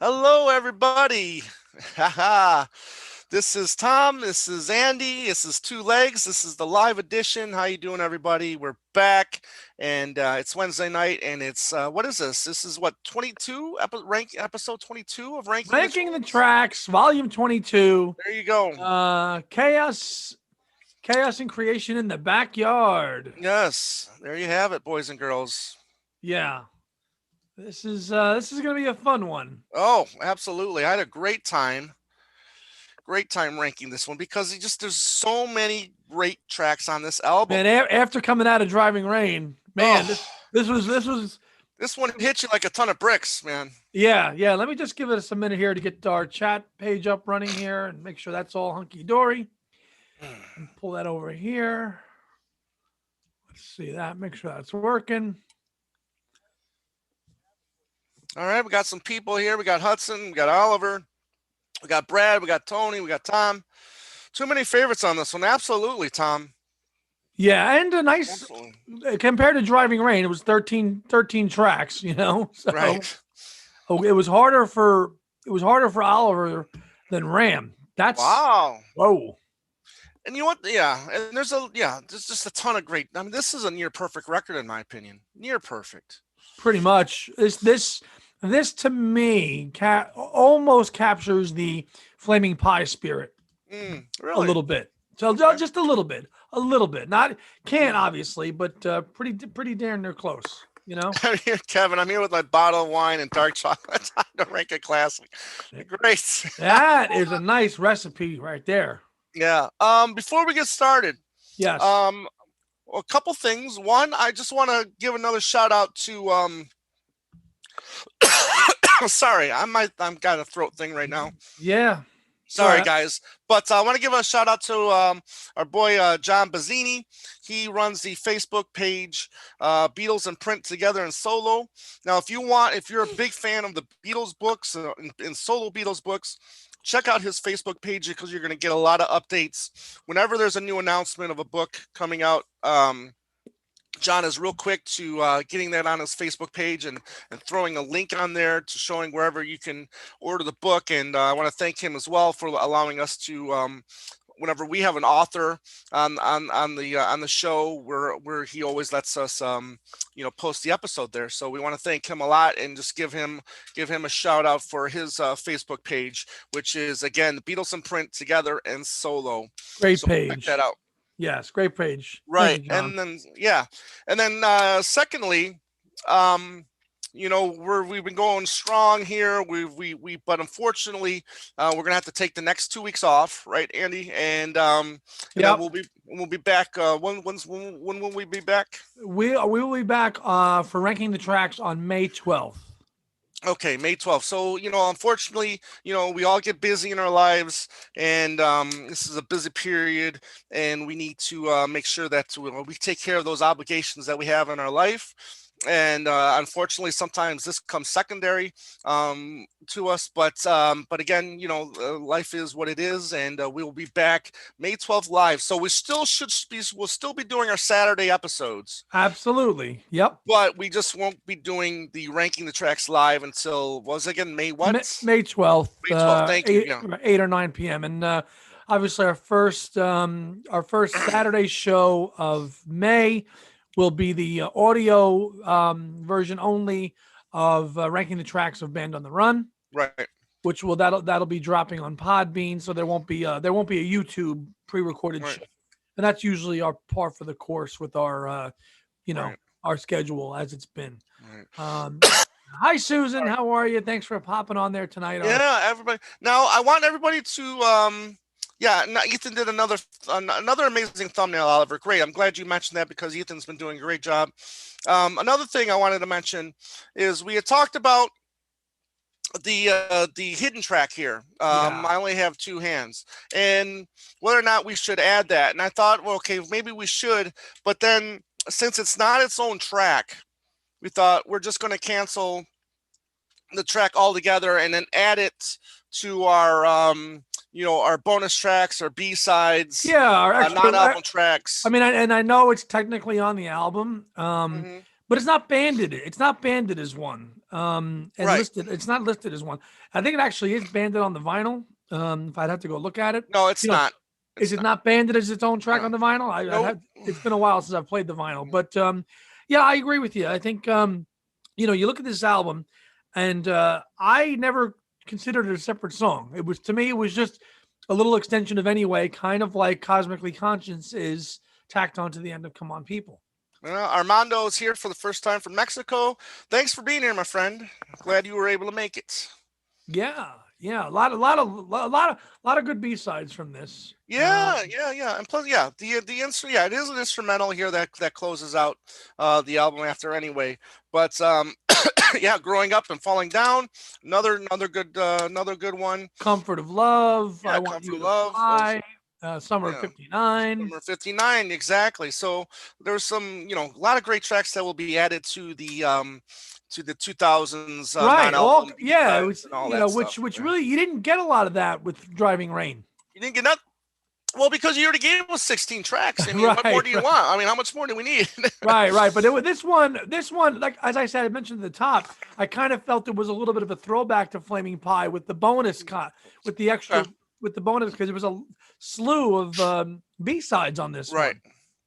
Hello, everybody. Haha. This is Tom. This is Andy. This is Two Legs. This is the live edition. How you doing, everybody? We're back, and it's Wednesday night, and it's what is this? This is what 22 episode 22 of ranking the Ranking the tracks. Tracks, Volume 22. There you go. Chaos and creation in the backyard. Yes, there you have it, boys and girls. Yeah, this is gonna be a fun one. Oh, absolutely. I had a great time ranking this one because there's so many great tracks on this album. Man, after coming out of Driving Rain, man, Oh, this was this one hits you like a ton of bricks, man. yeah. Let me just give us a minute here to get our chat page up running here and make sure that's all hunky dory. And pull that over here. Let's see that. Make sure that's working. All right, we got some people here. We got Hudson, we got Oliver, we got Brad, we got Tony, we got Tom. Too many favorites on this one. Absolutely, Tom. Yeah, and a nice Absolutely. compared to Driving Rain, it was 13 tracks, So Right. it was harder for Oliver than Ram. That's Wow. whoa. And you know what? Yeah, and there's just a ton of great. I mean, this is a near perfect record in my opinion. Near perfect. Pretty much. This to me almost captures the Flaming Pie spirit a Really? little bit. So Okay. just a little bit. A little bit. Not can't obviously, but pretty darn near close, I'm here, Kevin. I'm here with my bottle of wine and dark chocolate. Time to rank a classic. Great. That is a nice recipe right there. Yeah. Before we get started, Yes. um, a couple things. One, I just want to give another shout out to sorry, I'm got a throat thing right now. Yeah. Sorry, guys, but I want to give a shout out to our boy John Bazzini. He runs the Facebook page Beatles and Print Together in Solo. Now, if you're a big fan of the Beatles books and solo Beatles books, check out his Facebook page because you're going to get a lot of updates whenever there's a new announcement of a book coming out. John is real quick to getting that on his Facebook page and throwing a link on there to showing wherever you can order the book. And I want to thank him as well for allowing us to, whenever we have an author on the show, where he always lets us post the episode there. So we want to thank him a lot and just give him a shout out for his Facebook page, which is again the Beatles in Print Together and Solo. Great So check page. that out. Yes, great page. Right. Thank you, John. And then secondly, we've been going strong here. But unfortunately, we're gonna have to take the next 2 weeks off, right, Andy? And then Yep. we'll be back. When will we be back? We will be back for ranking the tracks on May 12th. Okay, May 12th. So, unfortunately, we all get busy in our lives, and this is a busy period, and we need to make sure that we take care of those obligations that we have in our life. And unfortunately, sometimes this comes secondary to us, but again, life is what it is, and we will be back May 12th live. So we'll still be doing our Saturday episodes. Absolutely. Yep. But we just won't be doing the ranking the tracks live until again May what? May 12th. May 12th. Thank you. 8, Yeah. 8 or 9 p.m. And obviously our first Saturday show of May will be the audio version only of ranking the tracks of Band on the Run, Right. which that'll be dropping on Podbean, so there won't be a YouTube pre-recorded Right. show, and that's usually our par for the course with our Right. our schedule as it's been. Right. Hi Susan, how are you? Thanks for popping on there tonight. Yeah, everybody. Now I want everybody to Ethan did another amazing thumbnail, Oliver. Great. I'm glad you mentioned that because Ethan's been doing a great job. Another thing I wanted to mention is we had talked about the hidden track here. I only have two hands, and whether or not we should add that. And I thought, well, okay, maybe we should, but then since it's not its own track, we thought we're just going to cancel the track altogether and then add it to our our bonus tracks or B-sides, our extra non-album tracks. I mean, and I know it's technically on the album, Mhm. but it's not banded. It's not banded as one. And Right. listed. It's not listed as one. I think it actually is banded on the vinyl. If I'd have to go look at it, No, it's you know, not. is It's it not. not banded as its own track No. on the vinyl? I'd Nope. have. It's been a while since I've played the vinyl, but yeah, I agree with you. I think you look at this album, and I never considered it a separate song. It was to me, it was just a little extension of Anyway, kind of like Cosmically Conscious is tacked onto the end of Come On People. Armando is here for the first time from Mexico. Thanks for being here, my friend. Glad you were able to make it. Yeah, yeah, a lot of good B sides from this. Yeah, and plus, yeah, it is an instrumental here that closes out the album after anyway. But yeah, growing up and falling down, another good one. Comfort of Love, I Yeah, Want Comfort You of to Love. Fly, Summer of Yeah, '59. number 59 exactly. So there's some, a lot of great tracks that will be added to the 2000s Right. All non-album B yeah, it sides was and all that stuff. which Yeah. really you didn't get a lot of that with Driving Rain. You didn't get nothing. Well, because you already gave us 16 tracks. I mean, what more Right, do you right. want? I mean, how much more do we need? Right. But this one, like as I said, I mentioned at the top, I kind of felt it was a little bit of a throwback to Flaming Pie with the bonus with the extra Okay. with the bonus because there was a slew of B sides on this Right,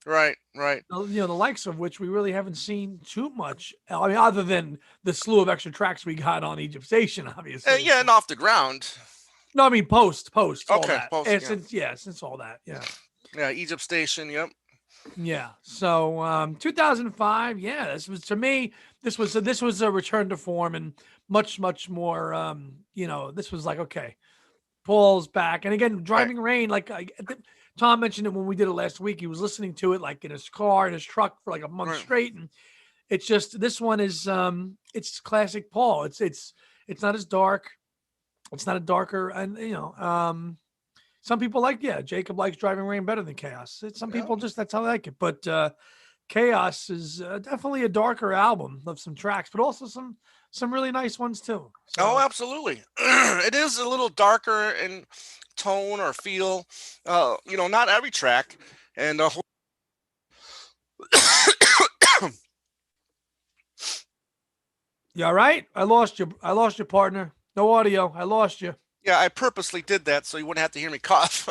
one. right. The likes of which we really haven't seen too much. I mean, other than the slew of extra tracks we got on Egypt Station, obviously. Yeah, and off the ground. No, I mean post all Okay, that. post. And Yeah, since all that, yeah. yeah. Egypt Station. Yep. Yeah. So 2005, yeah, this was to me, this was a return to form and much more this was like, okay, Paul's back. And again, Right. Driving Rain, like Tom mentioned it when we did it last week. He was listening to it like in his car, in his truck for like a month Right. straight. And it's just this one is it's classic Paul. It's not as dark. It's not a darker, and some people Jacob likes Driving Rain better than Chaos. Some Yeah. people just that's how they like it. But Chaos is definitely a darker album of some tracks, but also some really nice ones too. Oh, So absolutely. It is a little darker in tone or feel. Not every track, and you all right? I lost you. I lost your partner. No audio. I lost you. yeah, I purposely did that so you wouldn't have to hear me cough.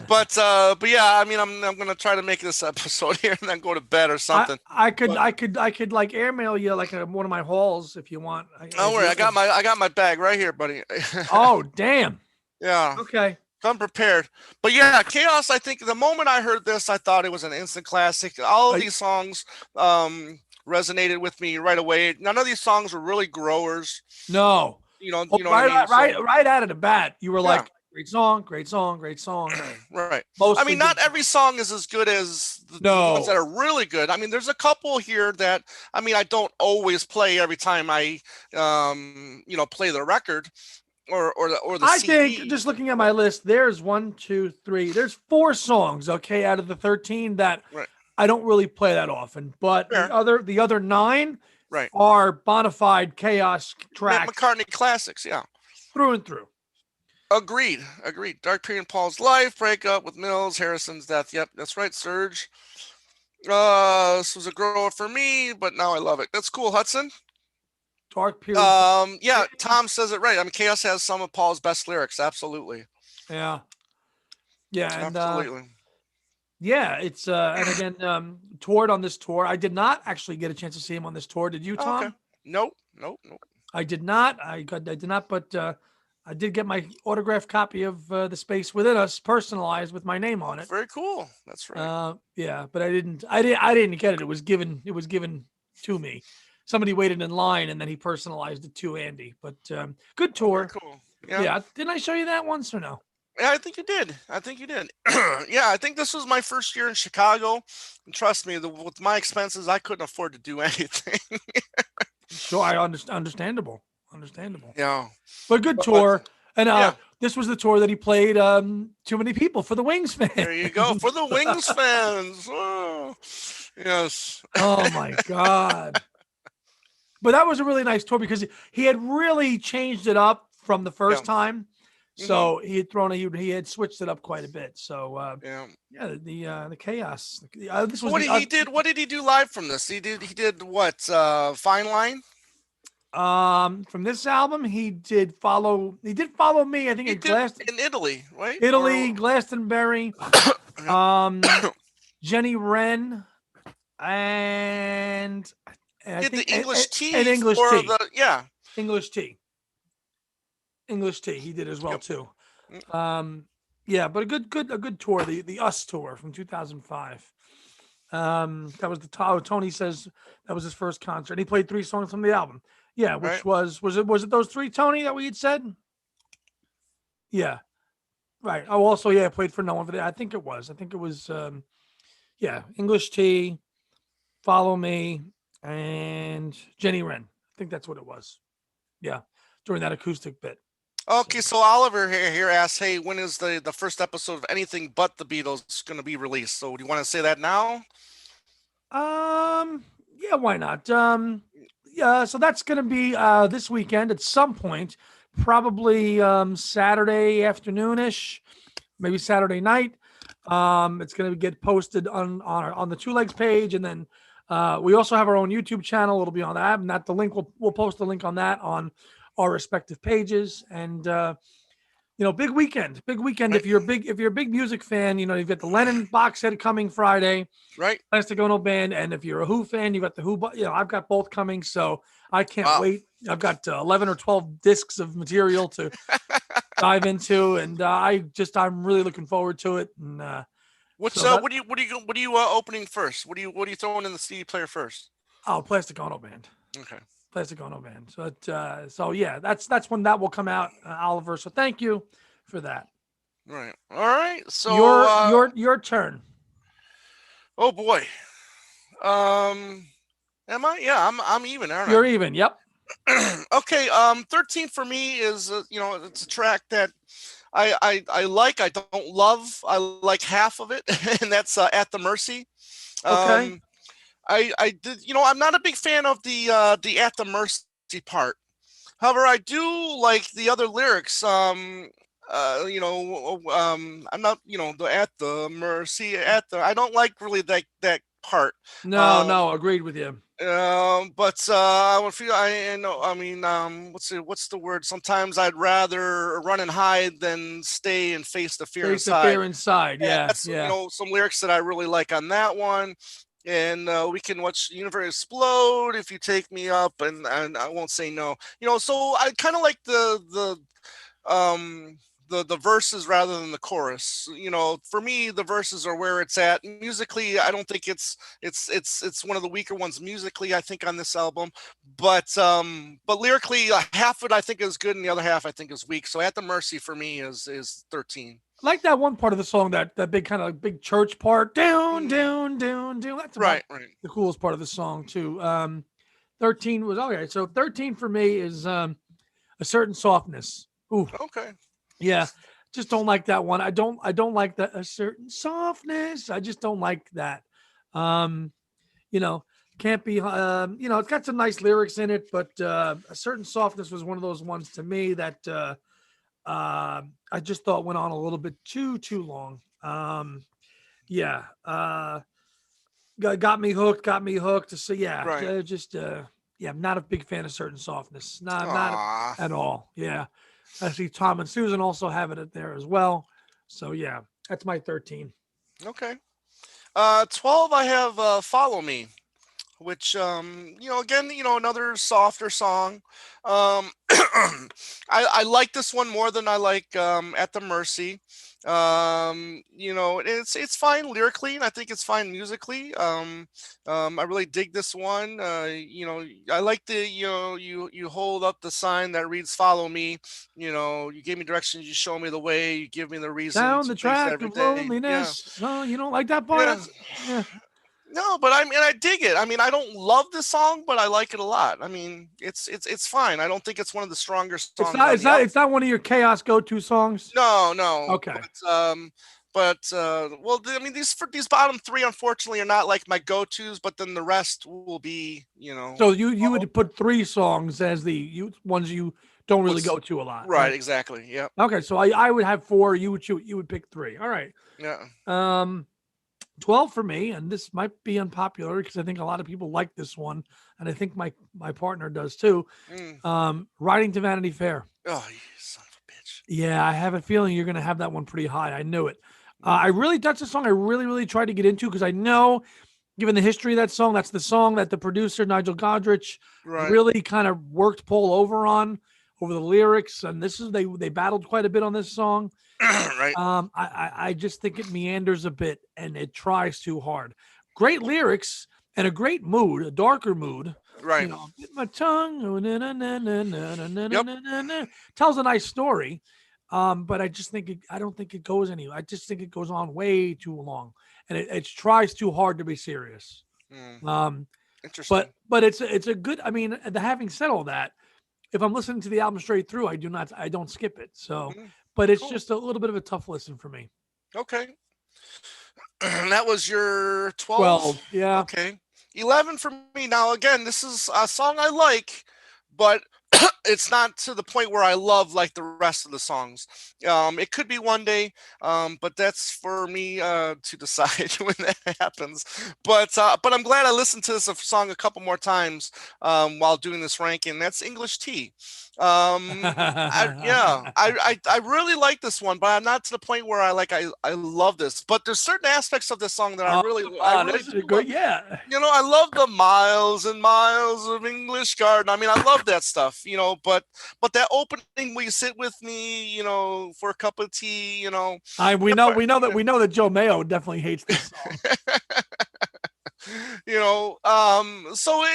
But yeah, I mean, I'm gonna try to make this episode here and then go to bed or something. I could like airmail you like one of my hauls if you want. Don't worry, I got my bag right here, buddy. Oh damn. Yeah, Okay. come prepared. But yeah, Chaos. I think the moment I heard this, I thought it was an instant classic. All of these songs resonated with me right away. None of these songs were really growers. No. You know Oh, what I mean? right out of the bat, you were Yeah. like, great song, great song, great song. Right. Mostly I mean, not good. every song is as good as the No. ones that are really good. I mean, there's a couple here that I don't always play every time I play the record or the I CD. think just looking at my list, there's 1, 2, 3, there's 4 songs, okay, out of the 13 that Right. I don't really play that often. But Fair. the other 9 Right. are bona fide Chaos tracks McCartney classics, yeah. through and through. Agreed. Dark period in Paul's life, breakup with Mills, Harrison's death. Yep, that's right, Surge. This was a grower for me, but now I love it. That's cool, Hudson. Dark period. Yeah, Tom says it right. I mean, Chaos has some of Paul's best lyrics. Absolutely. Yeah. Yeah, and Absolutely. yeah, it's and again, toured on this tour. I did not actually get a chance to see him on this tour. Did you, Tom? Okay. Nope. I did not. I did not, but I did get my autographed copy of The Space Within Us, personalized with my name on it. Very cool. That's right. Yeah, but I didn't get it. It was given to me. Somebody waited in line and then he personalized it to Andy. But good tour. Very cool. Yeah. Didn't I show you that once or no? Yeah, I think you did. Yeah, I think this was my first year in Chicago. And trust me, with my expenses, I couldn't afford to do anything. Sure, understandable. Yeah. But good tour. And yeah. This was the tour that he played Too Many People for the Wings fans. There you go. For the Wings fans. Oh, yes. Oh my God. But that was a really nice tour because he had really changed it up from the first time. Hmm. So he had he had switched it up quite a bit. So Yeah. yeah, the chaos. This was What the did he did? What did he do live from this? He did what? Fine Line. from this album he did follow me. I think He at did Glass in Italy, right? Italy, Or Glastonbury, um, Jenny Wren, and I he did think the English and tea English for tea, the yeah. English tea, English tea. He did as well Yep. too. Mm. Um, yeah, but a good tour, the Us tour from 2005. That was Tony says that was his first concert. He played three songs from the album. Yeah, Right. which was it those three, Tony, that we had said? Yeah, right. Oh, also, yeah, I played for no one for that. I think it was. I think it was. Yeah, English Tea, Follow Me, and Jenny Wren. I think that's what it was. Yeah, during that acoustic bit. So, Okay, so Oliver here asks, "Hey, when is the first episode of anything but the Beatles going to be released?" So, do you want to say that now? yeah, why not? Yeah, so that's gonna be this weekend at some point, probably Saturday afternoonish, maybe Saturday night. It's gonna get posted on the Two Legs page, and then we also have our own YouTube channel. It'll be on that, and that the link we'll post the link on that on our respective pages, and big weekend, big weekend. Right. If you're a big music fan, you've got the Lennon box set coming Friday, Right. Plastic Ono Band, and if you're a Who fan, you got the Who. I've got both coming, so I can't Wow. wait. I've got 11 or 12 discs of material to dive into, and I'm really looking forward to it. And What's so that what are you opening first? What are you throwing in the CD player first? Plastic Ono Band, Okay. Plastic Ono Band. So yeah, that's when that will come out, Oliver. So thank you for that. Right. All right. So, Your turn. oh boy. Um, am I? Yeah, I'm even, You're aren't even. Yep. I? Okay. 13 for me is it's a track that I like. I don't love. I like half of it, and that's At the Mercy. Okay. Um, I did. I'm not a big fan of the At the Mercy part. However, I do like the other lyrics. I'm not, the at the mercy at the. I don't like really that part. No, Um, no, agreed with you. but I would feel. I know. I mean, what's the word? Sometimes I'd rather run and hide than stay and face the fear Face the inside. fear inside. And Yeah, that's yeah. some lyrics that I really like on that one. And we can watch the universe explode if you take me up, and I won't say no. So I kind of like um the verses rather than the chorus. For me, the verses are where it's at. Musically, I don't think it's one of the weaker ones musically, I think, on this album. But lyrically, half of it I think is good, and the other half I think is weak. So At the Mercy for me is 13. I like that one part of the song, that big kind of big church part. Down, Mhm. down, down, down. That's about Right, right. the coolest part of the song too. 13 was okay. So 13 for me is a certain softness. Ooh, Okay. yeah. Just don't like that one. I don't like that a certain softness. I just don't like that. Um, you know, can't be it's got some nice lyrics in it, but a certain softness was one of those ones to me that I just thought went on a little bit too long. Yeah, got me hooked, got me hooked. So yeah, Right. just yeah, I'm not a big fan of certain softness. Not Aw. at all. Yeah, I see Tom and Susan also have it there as well. So yeah, that's my 13. Okay. 12, I have Follow Me, which, again, another softer song. I like this one more than I like At the Mercy. It's fine lyrically, and I think it's fine musically. I really dig this one. I like the, you hold up the sign that reads "Follow me." You gave me directions, you show me the way, you give me the reason Down to the face track every of day. Yeah, loneliness. No, you don't like that part. yeah. That's yeah. No, but I mean, I dig it. I mean, I don't love this song, but I like it a lot. I mean, it's fine. I don't think it's one of the stronger It's songs not. on It's the not. album. It's not one of your chaos go-to songs. No, no, Okay. well, I mean, these bottom three, unfortunately, are not like my go-tos. But then the rest will be, So you oh, would put three songs as the ones you don't really What's go to a lot, right? right? Exactly. Yep. Okay, so I would have four. You would pick three. All right. Yeah. Um, 12 for me, and this might be unpopular because I think a lot of people like this one, and I think my partner does too. Mm. Riding to Vanity Fair. Oh, you son of a bitch. Yeah, I have a feeling you're going to have that one pretty high. I knew it. Mm. That's a song I really tried to get into because I know, given the history of that song, that's the song that the producer Nigel Godrich Right. really kind of worked Paul over the lyrics, and this is they battled quite a bit on this song. Right. I just think it meanders a bit and it tries too hard. Great lyrics and a great mood, a darker mood. Right. Bit my tongue, Yep. tells a nice story. But I don't think it goes anywhere. I just think it goes on way too long, and it tries too hard to be serious. Mm. Um, Interesting. but it's a good. I mean, having said all that, if I'm listening to the album straight through, I don't skip it. So, Mm. but it's Cool. just a little bit of a tough listen for me. Okay. That was your 12. 12. Yeah. Okay. 11 for me. Now, again, this is a song I like, but it's not to the point where I love like the rest of the songs. It could be one day, but that's for me to decide when that happens. But I'm glad I listened to this song a couple more times while doing this ranking. That's English Tea. I really like this one, but I'm not to the point where I love this. But there's certain aspects of this song that Oh, I come on. really This do is a love. good. Yeah. I love the miles and miles of English garden. I mean, I love that stuff, but that opening, will you sit with me, for a cup of tea, We that know part, that Joe Mayo definitely hates this song. so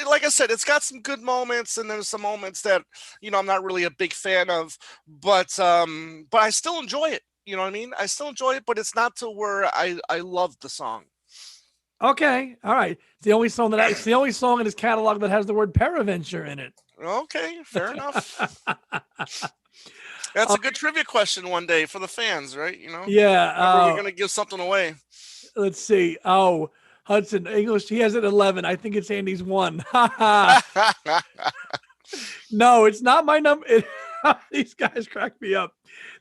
like I said, it's got some good moments and there's some moments that, I'm not really a big fan of, but I still enjoy it. You know what I mean? I still enjoy it, but it's not to where I love the song. Okay. All right. It's the only song in his catalog that has the word Paraventure in it. Okay, fair enough. That's a good trivia question one day for the fans, right? Yeah. Whenever we're gonna give something away. Let's see. Oh, Hudson English. He has it 11. I think it's Andy's one. No, it's not my number. These guys crack me up.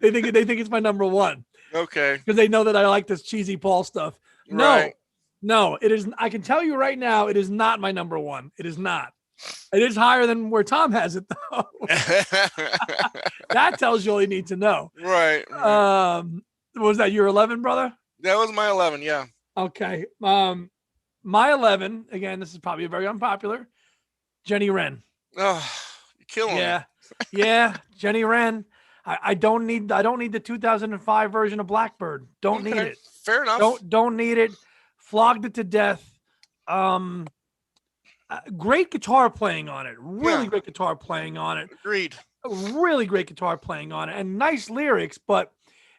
They think it's my number one Okay. because they know that I like this cheesy Paul stuff. Right. No, it is. I can tell you right now, it is not my number one. It is not. It is higher than where Tom has it, though. That tells you all you need to know. Right. Was that your 11, brother? That was my 11. Yeah. Okay. My 11. Again, this is probably a very unpopular. Jenny Wren. Oh, you're killing me. Yeah. Jenny Wren. I don't need the 2005 version of Blackbird. Don't need it. Fair enough. Don't need it. Flogged it to death. Great guitar playing on it. Really great guitar playing on it. Agreed. Really great guitar playing on it, and nice lyrics. But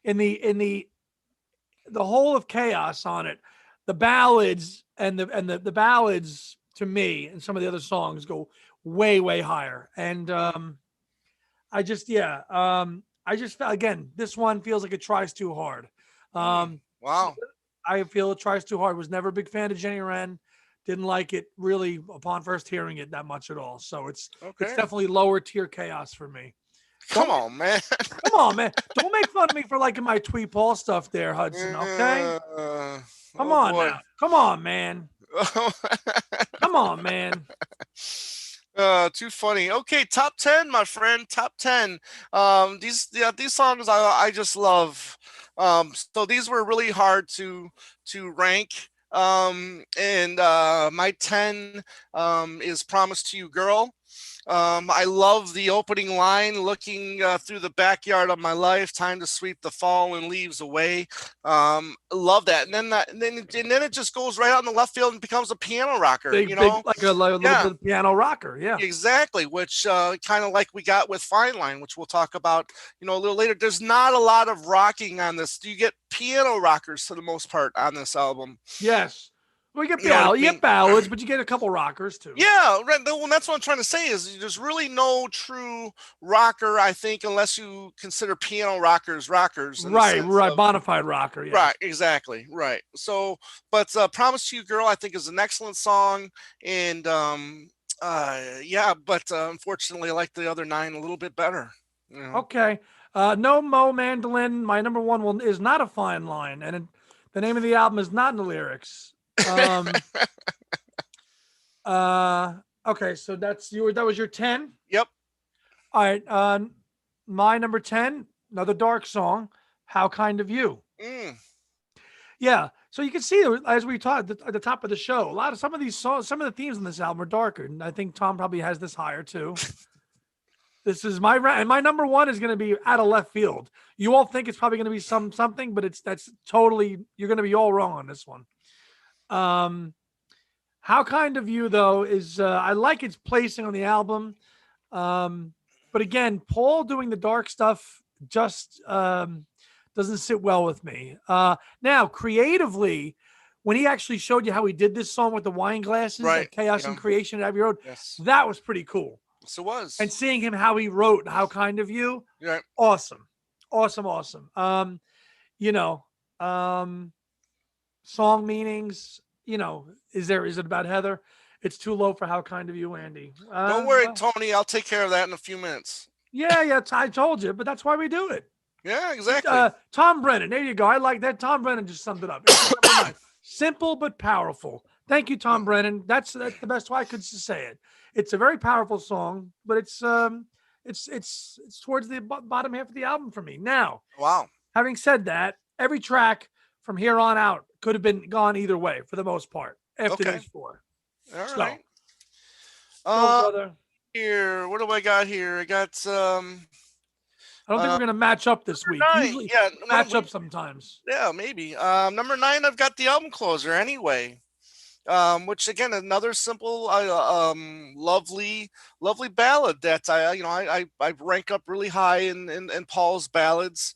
in the whole of chaos on it, the ballads and the ballads to me and some of the other songs go way higher. And I just felt, again, this one feels like it tries too hard. Wow. I feel it tries too hard. Was never a big fan of Jenny Wren. Didn't like it really upon first hearing it that much at all. So it's definitely lower tier chaos for me. Come on, man. Don't make fun of me for liking my Twee Paul stuff there, Hudson. Okay. Come on now. Come on, man. Come on, man. Too funny. Okay, top 10, my friend. Top 10. These songs I just love. So these were really hard to rank. And my 10 is Promise to You Girl. I love the opening line, looking through the backyard of my life, time to sweep the fallen leaves away. Love that. And then it just goes right out in the left field and becomes a piano rocker, Big, like a little bit of piano rocker. Yeah, exactly. Which kind of like we got with Fine Line, which we'll talk about, a little later. There's not a lot of rocking on this. You get piano rockers for the most part on this album. Yes. Well, you get ballads, but you get a couple rockers too. Yeah, right. Well, that's what I'm trying to say is there's really no true rocker, I think, unless you consider piano rockers. Right. Bonafide rocker. Yes. Right, exactly. Right. So, but Promise to You Girl, I think, is an excellent song. And Yeah, but unfortunately, I like the other 9 a little bit better. You know. Okay. No Mo Mandolin. My number one will is not a fine line, and the name of the album is not in the lyrics. Um. Okay. So that's your. That was your 10. Yep. All right. My number 10. Another dark song. How kind of you. Mm, Yeah. So you can see as we talked at the top of the show, a lot of some of these songs, some of the themes in this album are darker, and I think Tom probably has this higher too. This is and my number one is going to be out of left field. You all think it's probably going to be something, but that's totally you're going to be all wrong on this one. Um, How kind of you though is I like its placing on the album, but again, Paul doing the dark stuff just doesn't sit well with me. Now, creatively, when he actually showed you how he did this song with the wine glasses right. at Chaos Yeah. and Creation at Abbey Road, Yes. that was pretty cool. Yes, it was. And seeing him how he wrote "How Kind of You," Right. awesome, awesome, awesome. You know, um, song meanings. Is it about Heather? It's too low for "How Kind of You," Andy. Don't worry, Well, Tony. I'll take care of that in a few minutes. yeah. I told you, but that's why we do it. Yeah, exactly. Tom Brennan. There you go. I like that. Tom Brennan just summed it up. It's number 9. Simple but powerful. Thank you, Tom Brennan. That's the best way I could say it. It's a very powerful song, but it's towards the bottom half of the album for me. Now, Wow. having said that, every track from here on out could have been gone either way for the most part after Okay. these 4. All So, right. brother. Here, what do I got here? I got I don't think we're gonna match up this week. 9. Usually Yeah, match up sometimes. yeah, maybe. Number 9, I've got the album closer anyway. Which again, another simple, lovely ballad that I rank up really high in Paul's ballads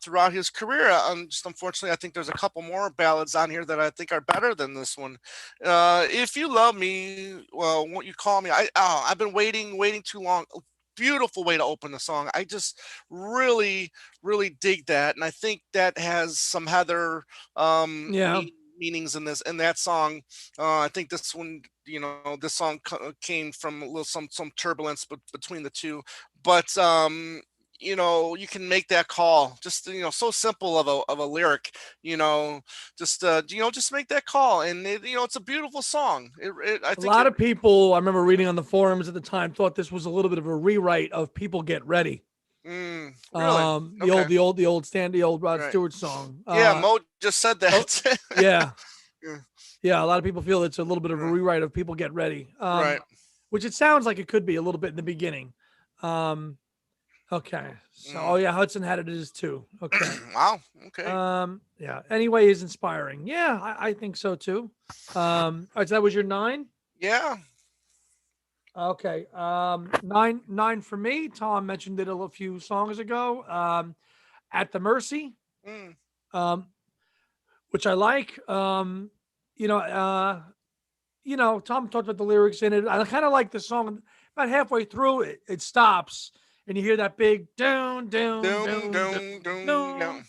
throughout his career. Just unfortunately, I think there's a couple more ballads on here that I think are better than this one. If you love me, well, won't you call me? I've been waiting too long. Beautiful way to open the song. I just really dig that, and I think that has some Heather Yeah. meanings in that song. I think this one, this song came from a little some turbulence between the two, but you can make that call. Just so simple of a lyric. Just make that call, and it's a beautiful song. I A think lot of people, I remember reading on the forums at the time, thought this was a little bit of a rewrite of "People Get Ready." Really okay. The old Rod Right. Stewart song. Yeah, Mo just said that. Yeah, Yeah. yeah. A lot of people feel it's a little bit of a Yeah. rewrite of "People Get Ready," Right. which it sounds like it could be a little bit in the beginning. Okay, so yeah, Hudson had it as 2. Okay, Wow. Okay. yeah. Anyway, is inspiring. Yeah, I think so too. All right, so that was your 9. Yeah. Okay. 9 for me. Tom mentioned it a few songs ago. At the Mercy, Mm. um, which I like. You know, Tom talked about the lyrics in it. I kind of like the song. About halfway through it, it stops, and you hear that big down, down, Doom, down, doom, down, doom. Yeah.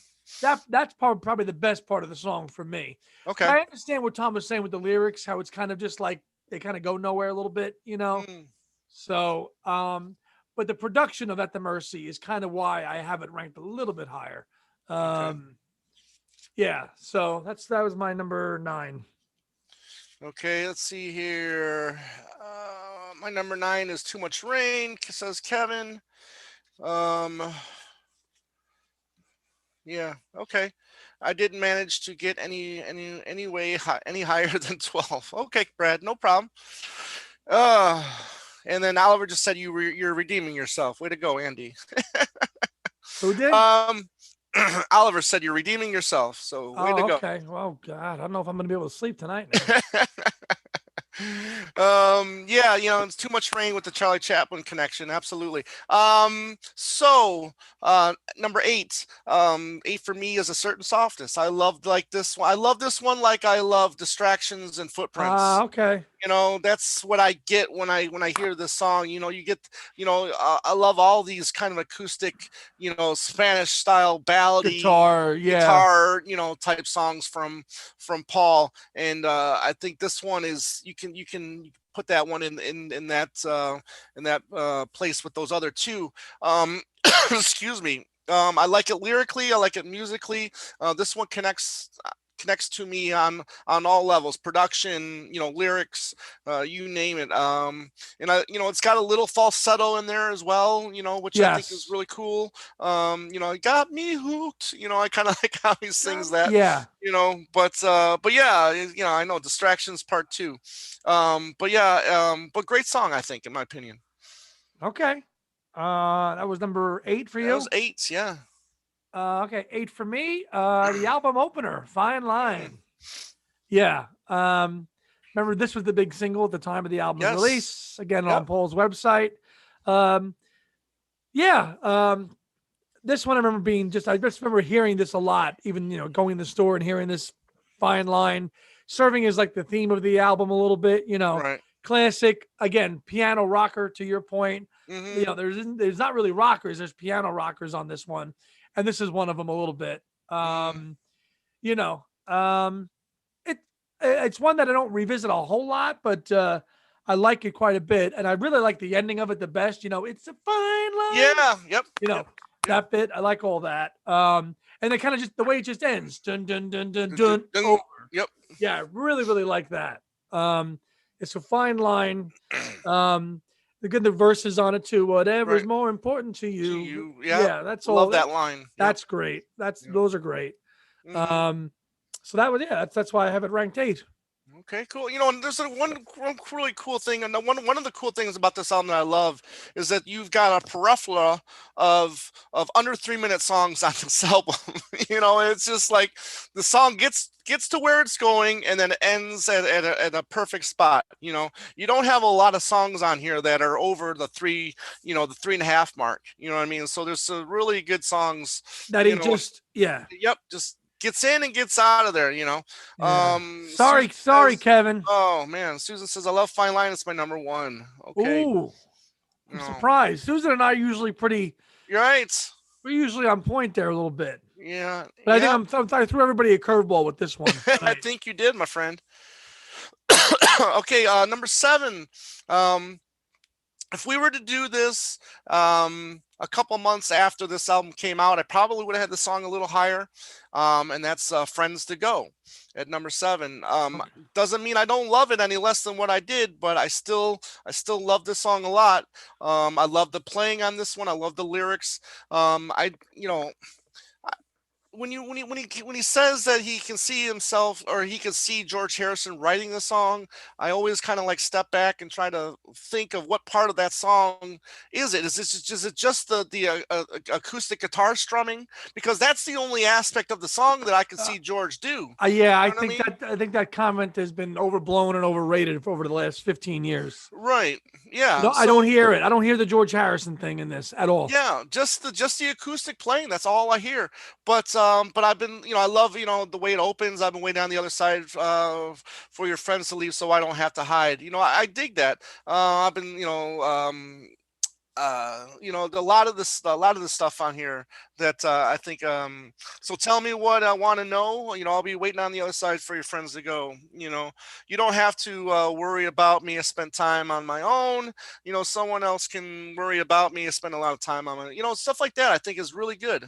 down. That's probably the best part of the song for me. But Okay. I understand what Tom was saying with the lyrics, how it's kind of just like they kind of go nowhere a little bit. Mm. So, but the production of At the Mercy is kind of why I have it ranked a little bit higher. Okay. Yeah, so that was my number 9. Okay. Let's see here. My number 9 is Too Much Rain, says Kevin. Um. Yeah. Okay. I didn't manage to get any way any higher than 12. Okay, Brad. No problem. Uh. And then Oliver just said you're redeeming yourself. Way to go, Andy. Who did? Oliver said you're redeeming yourself. So way to Oh, go. okay. Well, God, I don't know if I'm going to be able to sleep tonight now. Yeah, it's Too Much Rain with the Charlie Chaplin connection. Absolutely. So number 8, 8 for me is A Certain Softness. I loved like this one. I love this one like I love Distractions and Footprints. Okay. That's what I get when I hear this song. You get, I love all these kind of acoustic, Spanish style ballady guitar, type songs from Paul. And I think this one is you can put that one in that place with those other two. Excuse me. I like it lyrically. I like it musically. This one connects to me on all levels, production, lyrics, you name it. And it's got a little falsetto in there as well, which I think is Yes. really cool. It got me hooked. I kind of like how he sings that. Yeah. But yeah, I know Distractions Part 2. But yeah, but great song, I think, in my opinion. Okay. That was number 8 for That was you. 8, yeah. Okay, 8 for me. The album opener, Fine Mm, Line. Yeah. Remember, this was the big single at the time of the album's yes. release. Again, Yep. on Paul's website. Um, yeah. This one I remember I just remember hearing this a lot, even, going in the store and hearing this Fine Line serving as like the theme of the album a little bit, Right. classic, again, piano rocker to your point. Mm-hmm. There's not really rockers, there's piano rockers on this one. And this is one of them a little bit. Mm, You know, it it's one that I don't revisit a whole lot, but I like it quite a bit, and I really like the ending of it the best. It's a fine line. yeah. Yep. You know Yep. Yep. that bit. I like all that. And then kind of just the way it just ends. Dun dun dun dun Dun, dun, dun. dun. Over. Yep. Yeah, really, really like that. It's a fine line. The verses on it too. Whatever's Right. more important to To you. you. Yep. Yeah, that's all. Love that line. Yep. That's great. Yep. Those are great. Mm-hmm. Um, so that was that's why I have it ranked 8. Okay, cool. And there's one really cool thing, and one of the cool things about this album that I love is that you've got a plethora of under 3 minute songs on this album. It's just like the song gets to where it's going and then it ends at a perfect spot. You don't have a lot of songs on here that are over the 3.5 mark. You know what I mean? So there's some really good songs. That he just Yep, just gets in and gets out of there. yeah. Sorry, Susan sorry, says, Kevin. "Oh man," Susan says, "I love Fine Line. It's my number one." Okay, Ooh, I'm no, surprised. Susan and I are usually you're right. we're usually on point there a little bit. Yeah, But I yeah. think I threw everybody a curveball with this one I tonight. think you did, my friend. Okay, number 7. Um, if we were to do this a couple months after this album came out, I probably would have had the song a little higher, and that's "Friends to Go" at number 7. Okay. Doesn't mean I don't love it any less than what I did, but I still love this song a lot. I love the playing on this one. I love the lyrics. I you know when he says that he can see himself, or he can see George Harrison writing the song, I always kind of like step back and try to think of what part of that song is it. Is it just the acoustic guitar strumming? Because that's the only aspect of the song that I can Uh, see George do. You yeah, know what I mean? I think that comment has been overblown and overrated over the last 15 years. Right. Yeah. I don't So hear it. I don't hear the George Harrison thing in this at all. yeah, just the acoustic playing. That's all I hear. But I've been, I love, the way it opens. I've been waiting on the other side for your friends to leave, so I don't have to hide. I dig that. I've been, a lot of the stuff on here that I think. So tell me what I want to know. I'll be waiting on the other side for your friends to go. You don't have to worry about me. I spent time on my own. Someone else can worry about me. I spend a lot of time on my, stuff like that. I think is really good.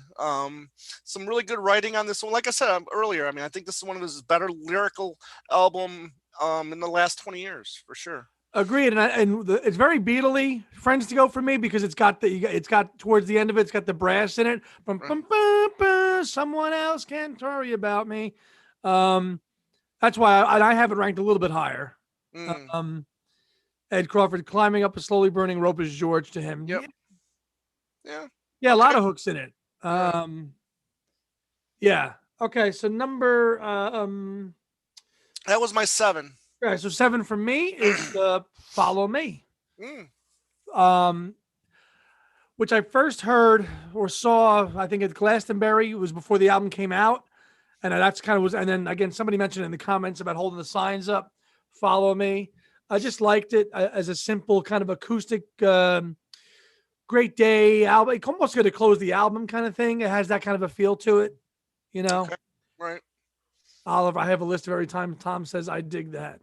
Some really good writing on this one. Like I said earlier, I mean, I think this is one of his better lyrical album in the last 20 years for sure. Agreed, it's very Beatley. Friends to Go for me because it's got towards the end of it, it's got the brass in it. Bum, Right. bum, bum, bum, someone else can't worry about me. That's why I have it ranked a little bit higher. Mm, Ed Crawford climbing up a slowly burning rope is George to him. yep. Yeah. Yeah, a lot Okay. of hooks in it. All right. Yeah. Okay, so number That was my 7. right, so 7 for me is Follow Me. Mm, Which I first heard or saw, I think at Glastonbury. It was before the album came out. And that's kind of was, and then again, somebody mentioned in the comments about holding the signs up, "Follow Me." I just liked it as a simple kind of acoustic, great day album. It's almost going to close the album kind of thing. It has that kind of a feel to it, you know. okay. Right. Oliver, I have a list of every time Tom says I dig that.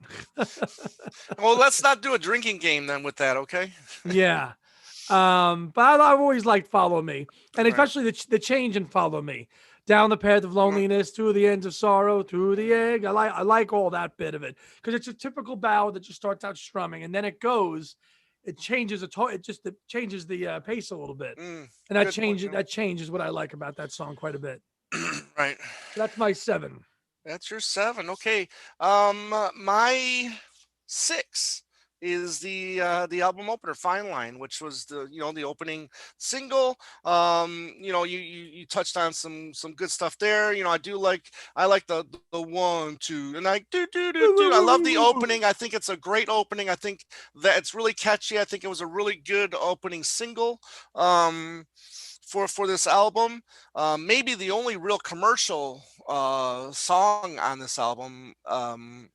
Well, let's not do a drinking game then with that, okay? Yeah. But I've always liked Follow Me, and Right. especially the change in Follow Me. Down the path of Mm, loneliness, through the ends of sorrow, through the egg. I like all that bit of it because it's a typical ballad that just starts out strumming and then it changes it changes the pace a little bit, and good point. that changes what I like about that song quite a bit. Right. So that's my 7. That's your 7. Okay. My 6 is the album opener, Fine Line, which was the opening single. You touched on some good stuff there. I like the 1 2 and I do. I love the opening. I think it's a great opening. I think that it's really catchy. I think it was a really good opening single. For this album. Maybe the only real commercial song on this album. That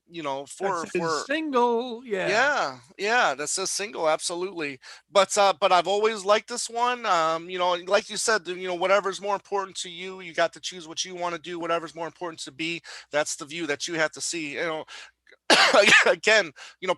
says For single, yeah. yeah, that's a single, absolutely. But I've always liked this one. Like you said, whatever's more important to you, you got to choose what you want to do. Whatever's more important to be, that's the view that you have to see. Again,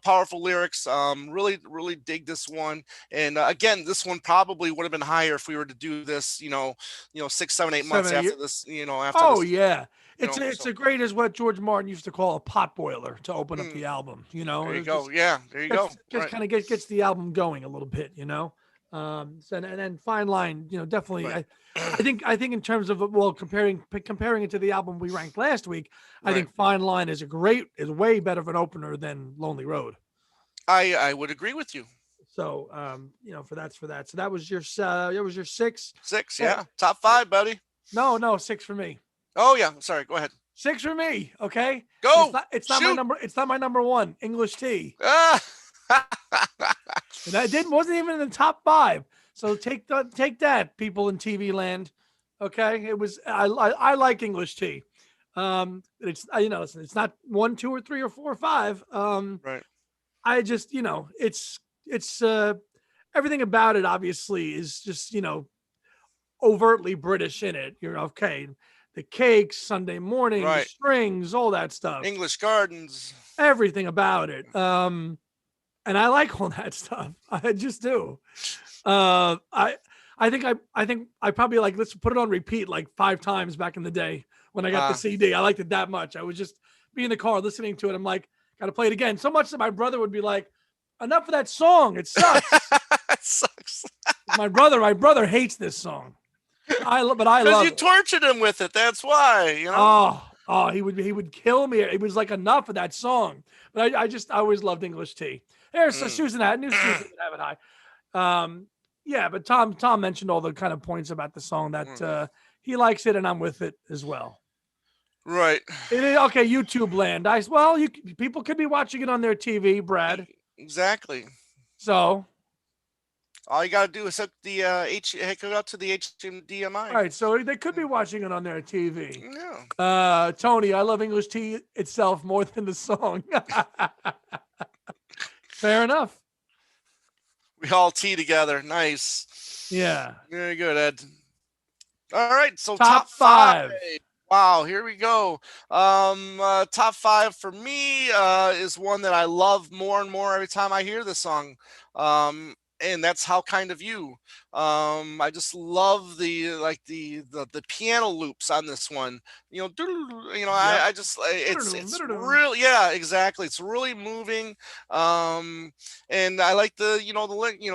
powerful lyrics. Really, really dig this one. And again, this one probably would have been higher if we were to do this. 6, 7, 8 months 7 8. after this. After Oh this. yeah. It's So a great as what George Martin used to call a pot boiler to open up mm, the album. there you It go. just Yeah, there you go. Right, kind of gets the album going a little bit. And then Fine Line, definitely. right. I think in terms of comparing it to the album we ranked last week, I Right. think Fine Line is way better of an opener than Lonely Road. I would agree with you. So for that. So that was your 6. 6, Eh, yeah, top 5, buddy. no, 6 for me. Oh yeah, sorry. Go ahead. 6 for me. Okay. Go It's not my shoot. number. It's not my number 1. English Tea. Ah! And that didn't wasn't even in the top 5. So take that, people in TV land. Okay, it was. I like English Tea. It's listen, it's not 1, 2, or 3, or 4, or 5. Right. I just it's everything about it obviously is just overtly British in it. You're okay. The cakes, Sunday morning, the Right. strings, all that stuff, English Gardens. everything about it. And I like all that stuff. I just do. I think I probably like let's put it on repeat like 5 times back in the day when I got the CD. I liked it that much. I was just be in the car listening to it. I'm like, gotta play it again. So much that my brother would be like, enough of that song. It sucks. That sucks. My brother hates this song. But I Because love you it. tortured him with it. That's why. He would kill me. It was like enough of that song. But I always loved English Tea. There's Susan new Susan have it high. Yeah, but Tom mentioned all the kind of points about the song that he likes it, and I'm with it as well. Right. It is okay. YouTube land. People could be watching it on their TV, Brad. Exactly. So all you gotta do is hook it up to the HDMI. all right, so they could be watching it on their TV. Yeah. Tony, I love English Tea itself more than the song. Fair enough. We all tea together. Nice. Yeah. Very good, Ed. All right, so Top 5. Wow, here we go. Top 5 for me is one that I love more and more every time I hear the song. And that's How Kind of You. I just love the piano loops on this one. I just it's real. Yeah, exactly. It's really moving. And I like the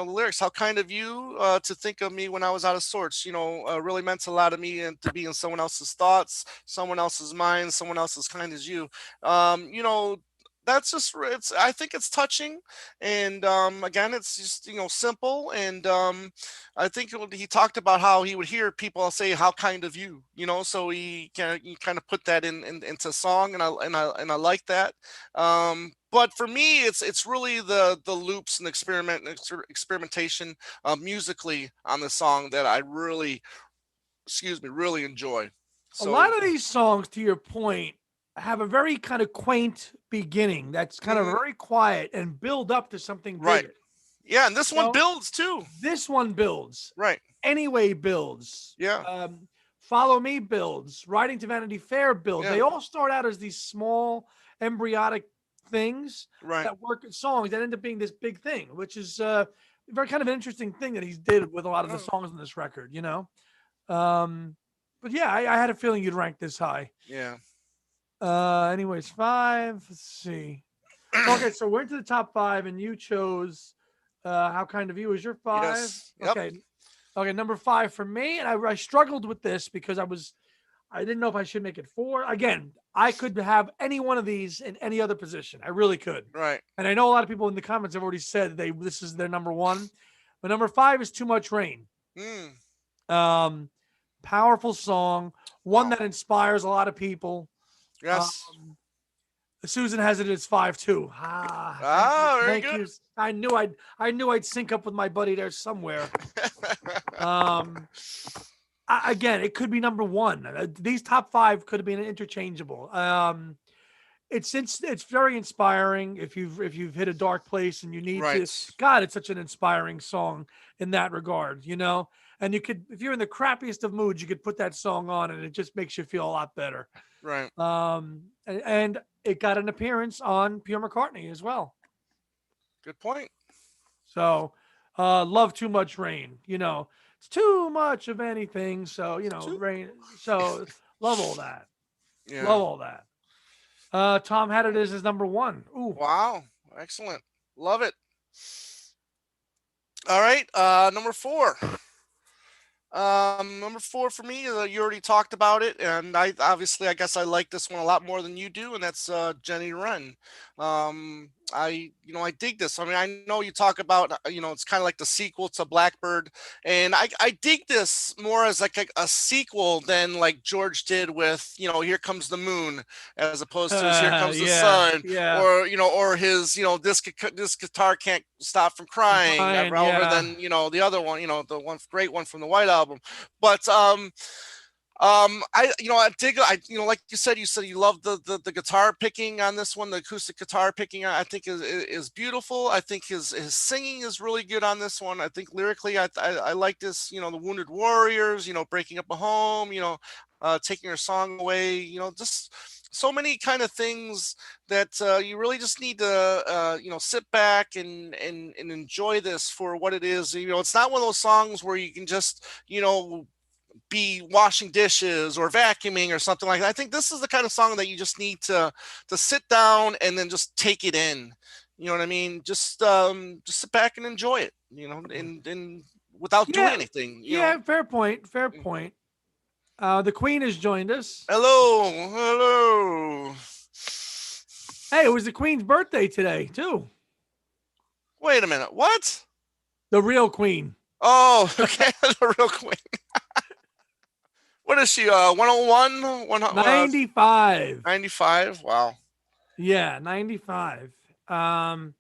lyrics. How kind of you to think of me when I was out of sorts. Really meant a lot to me, and to be in someone else's thoughts, someone else's mind, someone else as kind as you. That's just I think it's touching, and again, it's just simple, and I think he talked about how he would hear people say how kind of you, so he kind of put that into song, and I like that. But for me, it's really the loops and experimentation musically on the song that I really really enjoy. A So lot of these songs, to your point, have a very kind of quaint beginning that's kind of very quiet and build up to something right. bigger. Yeah, and this one builds too. This one builds. Right. Anyway builds. Yeah. Follow Me builds, Riding to Vanity Fair builds. Yeah. They all start out as these small embryonic things Right. that work in songs that end up being this big thing, which is very kind of an interesting thing that he's did with a lot of the Oh, songs on this record, you know. But yeah, I had a feeling you'd rank this high. yeah. Anyways, 5. Let's see. Okay, so we're into the top 5, and you chose How Kind of You is your 5. Yes. Yep. Okay. Okay, number 5 for me, and I struggled with this because I didn't know if I should make it 4. Again, I could have any one of these in any other position. I really could. Right. And I know a lot of people in the comments have already said this is their number 1. But number 5 is Too Much Rain. Mm. Powerful song, one Wow. that inspires a lot of people. Yes. Susan has it as 5 too. Very Thank good. you. I knew I'd sync up with my buddy there somewhere. Again, it could be number 1. These top 5 could have been interchangeable. It's very inspiring if you've hit a dark place and you need right. to. God, it's such an inspiring song in that regard, you know. And you could, if you're in the crappiest of moods, you could put that song on, and it just makes you feel a lot better. Right. And it got an appearance on Pure McCartney as well. Good point. So, love Too Much Rain. You know, it's too much of anything. So, you know, rain. So, love all that. Yeah. Love all that. Tom had it as his number 1. Ooh. Wow. Excellent. Love it. All right. Number 4. Number 4 for me, you already talked about it, and I guess I like this one a lot more than you do, and that's Jenny Wren. I dig this. I mean, I know you talk about it's kind of like the sequel to Blackbird, and I dig this more as like a sequel than like George did with Here Comes the Moon, as opposed to his Here Comes the Sun, or his this guitar can't stop from crying, rather than the other one, the one great one from the White Album. But I dig. Like you said you love the guitar picking on this one, the acoustic guitar picking. I think is beautiful. I think his singing is really good on this one. I think lyrically, I like this. The Wounded Warriors. Breaking up a home. Taking your song away. Just so many kind of things that you really just need to sit back and enjoy this for what it is. It's not one of those songs where you can just be washing dishes or vacuuming or something like that. I think this is the kind of song that you just need to sit down and then just take it in. You know what I mean? Just sit back and enjoy it. And without doing anything. Fair point. Fair point. The Queen has joined us. Hello. Hey, it was the Queen's birthday today too. Wait a minute. What? The real Queen. Oh, okay. The real Queen. What is she? 101? 95. 95? Wow. Yeah, 95. All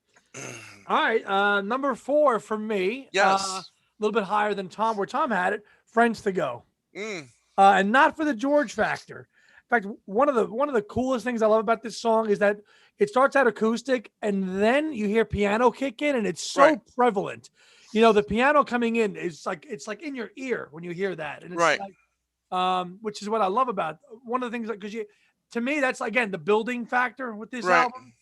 right. Number 4 for me. Yes. A little bit higher than Tom, where Tom had it. Friends to Go. And not for the George factor. In fact, one of the coolest things I love about this song is that it starts out acoustic and then you hear piano kick in, and it's so prevalent. The piano coming in is it's like in your ear when you hear that, and it's like, which is what I love about one of the things, because to me that's again the building factor with this album.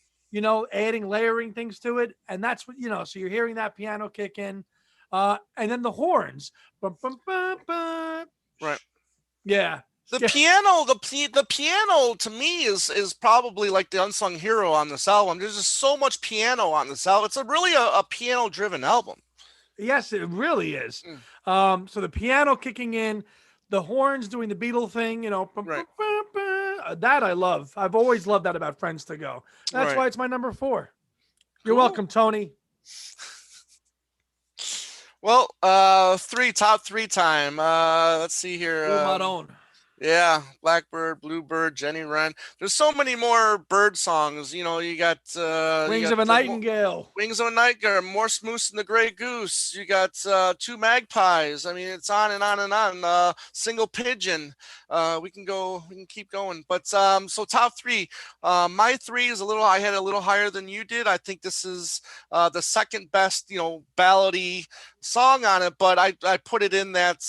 Adding, layering things to it, and that's what So you're hearing that piano kick in, and then the horns. Bum, bum, bum, bum. Right. Yeah. The piano, the piano to me is probably like the unsung hero on this album. There's just so much piano on this album. It's really a piano driven album. Yes, it really is. So the piano kicking in, the horns doing the Beatle thing, that I love. I've always loved that about Friends to Go. That's why it's my number 4. You're welcome, Tony. Well, top 3 time. Let's see here. Yeah, Blackbird, Bluebird, Jenny Wren. There's so many more bird songs. You got Wings of a Nightingale. Wings of a Nightingale, Morse Moose and the Gray Goose. You got Two Magpies. I mean, it's on and on and on. Single Pigeon. We can go. We can keep going. But so top three. My three is a little. I had a little higher than you did. I think this is the second best. Ballady song on it, but I put it in that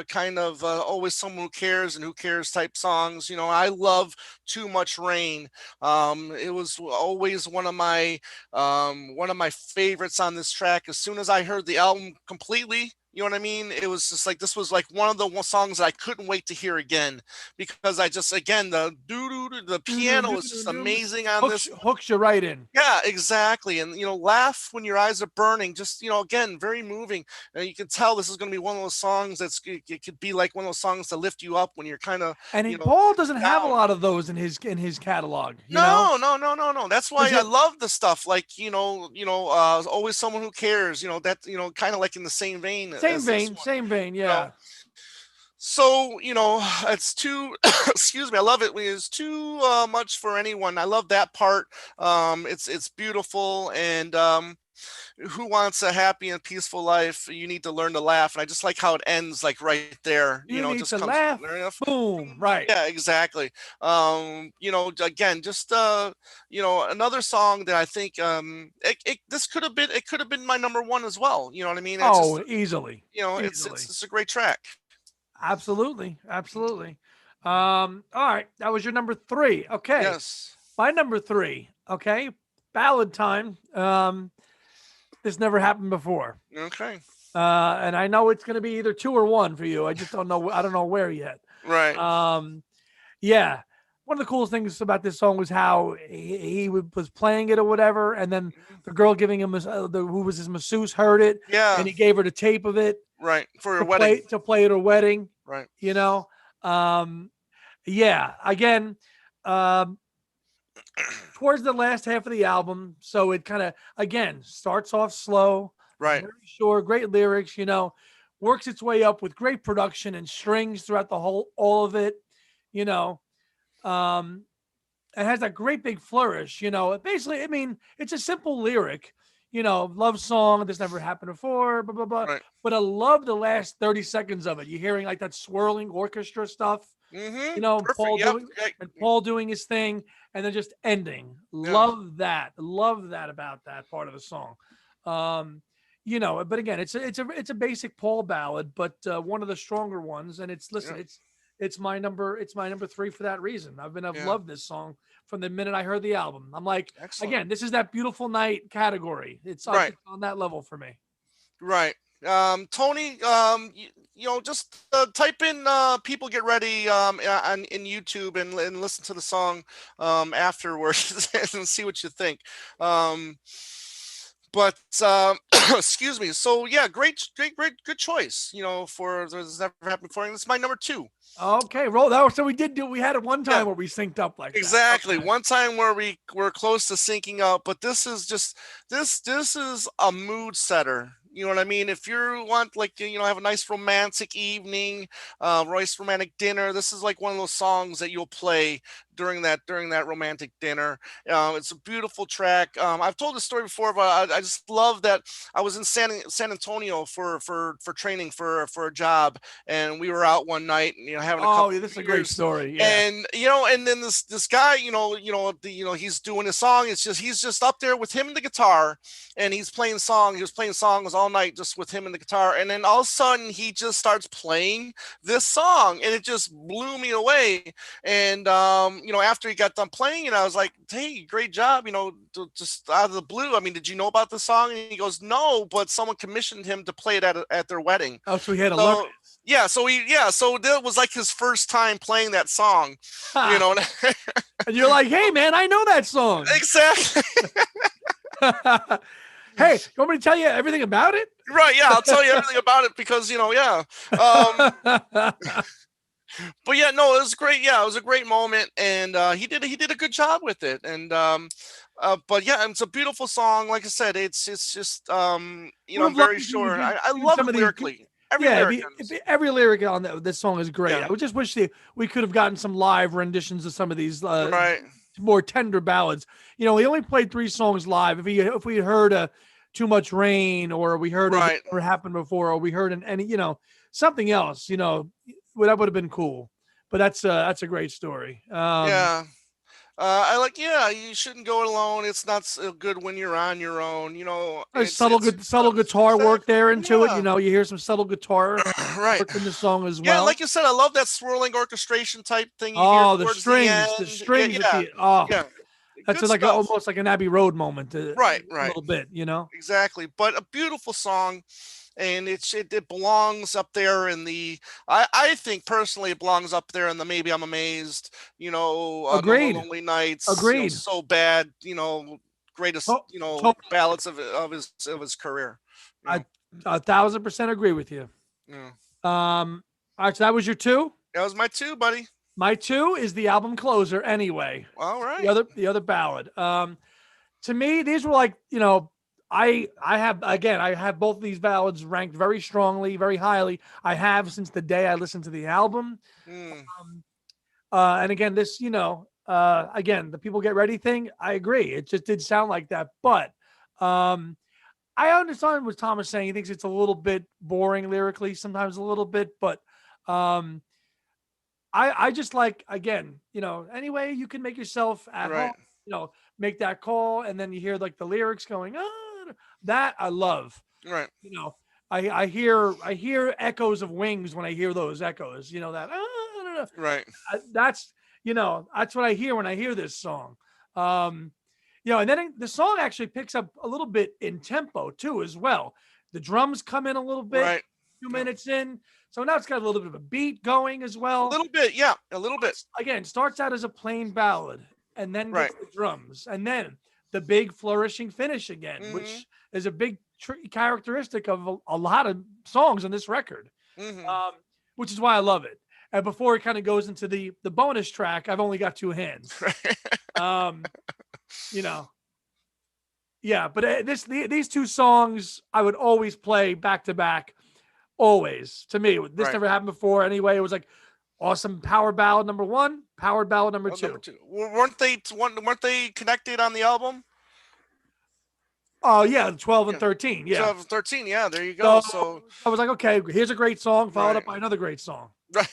kind of always someone who cares and who cares type songs. I love Too Much Rain. It was always one of my favorites on this track. As soon as I heard the album completely, you know what I mean? It was just like this was like one of the songs that I couldn't wait to hear again because I just again the piano is just amazing on this. Hooks you right in. Yeah, exactly. And laugh when your eyes are burning. Just again, very moving. And you can tell this is going to be one of those songs it could be like one of those songs to lift you up when you're kind of And Paul doesn't have a down. lot of those in his catalog. No, no, no, no, no. That's why I it- love the stuff like always someone who cares. That kind of like in the same vein as this one. Same vein. You know, Yeah. So it's too. Excuse me. I love it when it's too much for anyone. I love that part. It's beautiful and who wants a happy and peaceful life? You need to learn to laugh. And I just like how it ends like right there. You It need just to comes laugh. enough. Boom. Right. Yeah, exactly. Again, just another song that I think it could have been my number one as well. You know what I mean? It's just Oh, easily. it's Easily. it's a great track. Absolutely. Absolutely. All right. That was your number three. Okay. Yes. My number three. Okay. Ballad Time. This never happened before. Okay. And I know it's going to be either two or one for you. I just don't know. I don't know where yet. Right. Yeah. One of the coolest things about this song was how he was playing it or whatever, and then the girl giving him who was his masseuse heard it, Yeah. and he gave her the tape of it Right. For your wedding. to play at her wedding. Right. Yeah. Again, towards the last half of the album, so it kind of again starts off slow, Right. very short, great lyrics, works its way up with great production and strings throughout all of it, you know. It has that great big flourish, basically, I mean, it's a simple lyric, love song, this never happened before, blah blah blah. Right. But I love the last 30 seconds of it. You're hearing like that swirling orchestra stuff, Mm-hmm. Paul doing his thing, and then just ending. Yeah. Love that about that part of the song. But again, it's a basic Paul ballad, but one of the stronger ones. And it's my number three for that reason. I've loved this song from the minute I heard the album. I'm like, Excellent. again, this is that beautiful night category. It's Right. on that level for me. Right. Tony, just type in "People Get Ready" in YouTube and listen to the song afterwards and see what you think. But excuse me. So yeah, great, good choice. For this never happened before. And it's my number two. Okay, roll that. So we had it one time Yeah. where we synced up like Exactly. that. Okay. One time where we were close to syncing up, but this is just this is a mood setter. You know what I mean? If you want like have a nice romantic evening, nice romantic dinner, this is like one of those songs that you'll play during that romantic dinner. It's a beautiful track. I've told this story before, but I just love that I was in San Antonio for training for a job, and we were out one night, having a couple. Oh, this is a great story. Yeah. And and then this guy, he's doing a song. He's just up there with him and the guitar, and he's playing song. He was playing songs all night just with him and the guitar, and then all of a sudden he just starts playing this song, and it just blew me away. And after he got done playing it, I was like, "Hey, great job!" Just out of the blue. I mean, did you know about the song? And he goes, "No, but someone commissioned him to play it at their wedding." Oh, so he had a look. Yeah, so that was like his first time playing that song, And you're like, "Hey, man, I know that song." Exactly. Hey, you want me to tell you everything about it? Right, yeah, I'll tell you everything about it because yeah. But yeah, no, it was great. Yeah, it was a great moment, and he did a good job with it. And but yeah, it's a beautiful song. Like I said, it's just I'm very sure. I love it lyrically. Every Yeah, lyric ends. every lyric on this song is great. Yeah. I would just wish we could have gotten some live renditions of some of these Right. more tender ballads. We only played 3 songs live. If we had heard Too Much Rain, or we heard a Right. Whatever Happened Before, or we heard any something else, that would have been cool. But that's a great story. Yeah. I like, yeah, you shouldn't go it alone. It's not so good when you're on your own. There's It's subtle guitar work exactly, there into it. yeah. You hear some subtle guitar Right. work in the song as Yeah, and well. like you said, I love that swirling orchestration type thing you hear Oh, the towards the strings, the end. Yeah, strings at yeah, the oh, yeah. that's Good stuff. almost like an Abbey Road moment, Right, a right. little bit. Exactly. But a beautiful song, and it belongs up there in the. I think personally it belongs up there in the Maybe I'm Amazed. No More Agreed, Lonely Nights. agreed. So bad. Greatest. To- to- Ballads of his career. You I know. 1,000% agree with you. Yeah. All right, so that was your two. That was my two, buddy. My two is the album closer. Anyway, All the right. other ballad. To me, these were like I have both of these ballads ranked very strongly, very highly. I have since the day I listened to the album. Mm, Um, and again, this again, the People Get Ready thing. I agree. It just did sound like that, but um, I understand what Tom is saying. He thinks it's a little bit boring lyrically, sometimes a little bit, but um, I just like, again, anyway, you can make yourself at home, right. make that call, and then you hear like the lyrics going, that I love. Right. You know, I hear echoes of Wings when I hear those echoes. That Right. that's that's what I hear when I hear this song. Um, and then the song actually picks up a little bit in tempo too, as well. The drums come in a little bit, Right. 2 minutes in, so now it's got a little bit of a beat going as A well. little bit. Yeah. A little bit. Again, starts out as a plain ballad, and then Right. gets the drums, and then the big flourishing finish again, Mm-hmm. which is a big characteristic of a lot of songs on this record, Mm-hmm. um, which is why I love it. And before it kind of goes into the bonus track, I've only got two hands. Um, you know, yeah, but these two songs I would always play back to back. Always, to me, this Right. never happened before. Anyway, it was like awesome power ballad number one, power ballad number Oh, number two. two. Weren't they connected on the album? Oh yeah, 12 and Yeah. 13. Yeah. 12, 13. Yeah. There you go. So So I was like, okay, here's a great song, followed right. up by another great song. Right.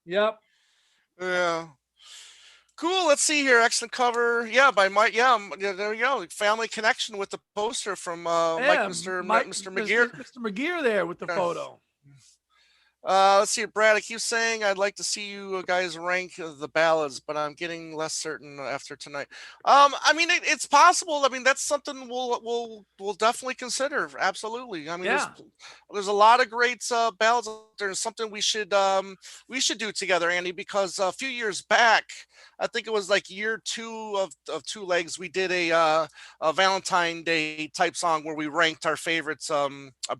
Yep. Yeah. Cool. Let's see here. Excellent cover. Yeah, by Mike. Yeah, yeah, there you go. Family connection with the poster from Mike, Yeah, Mr. McGear. Mr. McGear there with the Yeah. photo. Let's see. Brad, I keep saying I'd like to see you guys rank the ballads, but I'm getting less certain after tonight. I mean, it's possible. I mean, that's something we'll definitely consider. Absolutely. I mean, Yeah. there's a lot of great ballads. There's something we should do together, Andy, because a few years back, I think it was like year two of Two Legs, we did a Valentine Day type song where we ranked our favorites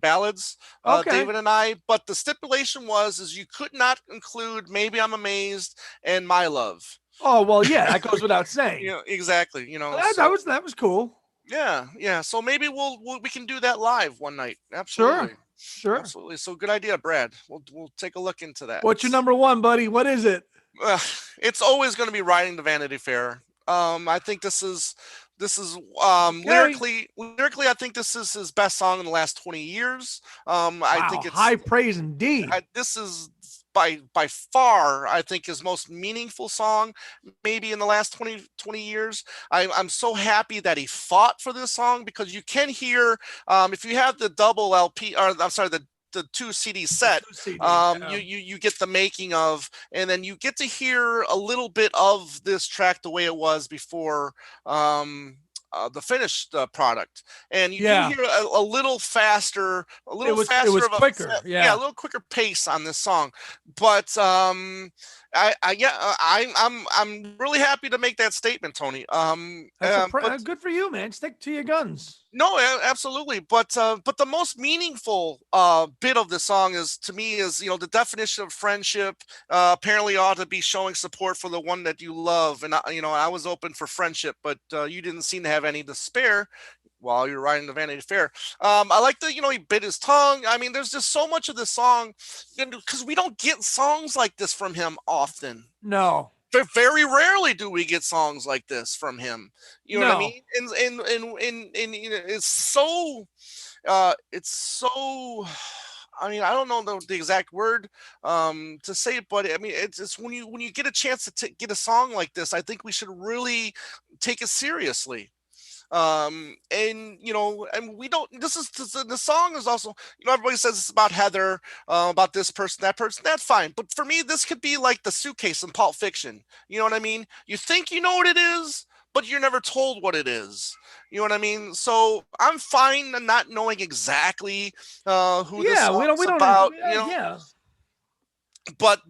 ballads, Okay. David and I. But the stipulation is you could not include Maybe I'm Amazed and My Love. Oh well, yeah, that goes without saying. Exactly. That, So that was cool. yeah, yeah. So maybe we can do that live one night. Sure. Absolutely. Sure. Absolutely. So good idea, Brad. We'll take a look into that. What's your number one, buddy? What is it? It's always going to be riding the Vanity Fair. I think this is Okay. lyrically I think this is his best song in the last 20 years. I Wow, think high praise indeed. this is by far I think his most meaningful song maybe in the last 20 years. I'm so happy that he fought for this song, because you can hear if you have the double LP, or I'm sorry, the two CD set, you get the making of, and then you get to hear a little bit of this track the way it was before the finished product, and you do hear a little faster, it was quicker, a little quicker pace on this song. But I'm really happy to make that statement, Tony. But good for you, man. Stick to your guns. no, absolutely. But the most meaningful bit of the song to me is the definition of friendship. Apparently, ought to be showing support for the one that you love, and I was open for friendship, but you didn't seem to have any to spare. while you're riding the Vanity Fair. I like that, he bit his tongue. I mean, there's just so much of this song, because we don't get songs like this from him often. No. Very rarely do we get songs like this from him. You know what I No. mean? And it's so. I mean, I don't know the exact word to say it, but I mean, it's when you get a chance to get a song like this, I think we should really take it seriously. And we don't. The song is also, everybody says it's about Heather, about this person, that person. That's fine, but for me, this could be like the suitcase in Pulp Fiction. You know what I mean? You think you know what it is, but you're never told what it is. You know what I mean? So I'm fine not knowing exactly who this Yeah, we song's don't. about. Yeah. But